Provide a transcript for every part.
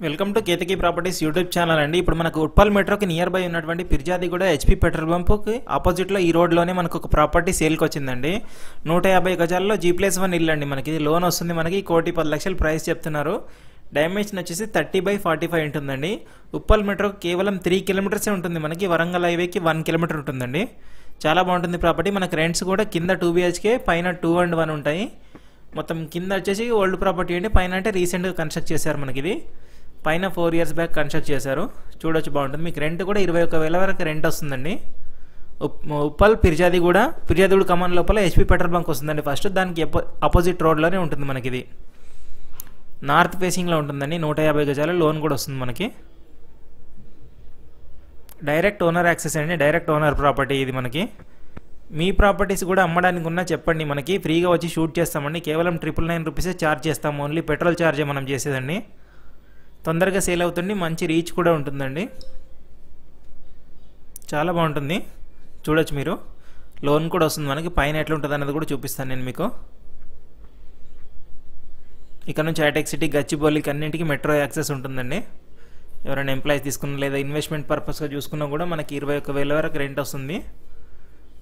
Welcome to Ketaki properties YouTube channel అండి. ఇప్పుడు మనకు ఉప్పల్ మెట్రోకి నియర్ బై ఉన్నటువంటి పిర్జాదిగూడ హెచ్పి పెట్రోల్ బంప్కి ఆపోజిట్లో ఈ రోడ్లోనే మనకు ఒక ప్రాపర్టీ సేల్కి వచ్చిందండి. 150 గజాల్లో G+1 ఇల్లు అండి. మనకి లోన్ వస్తుంది. మనకి 1,10,00,000 ప్రైస్ చెప్తున్నారు. డైమెన్షన్ వచ్చేసి 30/45 ఉంటుందండి. ఉప్పల్ మెట్రోకి కేవలం 3 కిలోమీటర్సే ఉంటుంది. మనకి వరంగల్ హైవేకి 1 కిలోమీటర్ ఉంటుందండి. చాలా బాగుంటుంది ప్రాపర్టీ. మనకి రెంట్స్ కూడా కింద 2 BHK పైన 2 and 1 ఉంటాయి. మొత్తం కింద వచ్చేసి ఓల్డ్ ప్రాపర్టీ అండి. పైన అంటే రీసెంట్గా కన్స్ట్రక్ట్ చేశారు. మనకి ఇది పైన 4 years బ్యాక్ కన్స్ట్రక్ట్ చేశారు. చూడొచ్చు, బాగుంటుంది. మీకు రెంట్ కూడా 21,000 వరకు రెంట్ వస్తుందండి. ఉప్పల్ పిర్జాదిగూడ కమాన్ లోపల హెచ్పి పెట్రోల్ బంక్ వస్తుందండి. ఫస్ట్ దానికి ఆపోజిట్ రోడ్లోనే ఉంటుంది. మనకి ఇది నార్త్ ఫేసింగ్లో ఉంటుందండి. 150 గజాల లోన్ కూడా వస్తుంది. మనకి డైరెక్ట్ ఓనర్ యాక్సెస్ అండి. డైరెక్ట్ ఓనర్ ప్రాపర్టీ ఇది. మనకి మీ ప్రాపర్టీస్ కూడా అమ్మడానికి ఉన్నా చెప్పండి, మనకి ఫ్రీగా వచ్చి షూట్ చేస్తామండి. కేవలం 999 రూపీసే ఛార్జ్ చేస్తాము. ఓన్లీ పెట్రోల్ ఛార్జే మనం చేసేదండి. తొందరగా సేల్ అవుతుంది. మంచి రీచ్ కూడా ఉంటుందండి. చాలా బాగుంటుంది. చూడొచ్చు మీరు. లోన్ కూడా వస్తుంది. మనకి పైన ఎట్లా ఉంటుంది అన్నది కూడా చూపిస్తాను నేను మీకు. ఇక్కడ నుంచి హైటెక్ సిటీ, గచ్చిబౌలికి అన్నింటికి మెట్రో యాక్సెస్ ఉంటుందండి. ఎవరైనా ఎంప్లాయీస్ తీసుకున్నా లేదా ఇన్వెస్ట్మెంట్ పర్పస్గా చూసుకున్నా కూడా మనకి 21,000 వరకు రెంట్ వస్తుంది.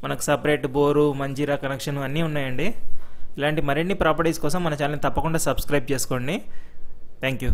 మనకు సపరేట్ బోరు, మంజీరా కనెక్షన్ అన్నీ ఉన్నాయండి. ఇలాంటి మరిన్ని ప్రాపర్టీస్ కోసం మన ఛానల్ తప్పకుండా సబ్స్క్రైబ్ చేసుకోండి. Thank you.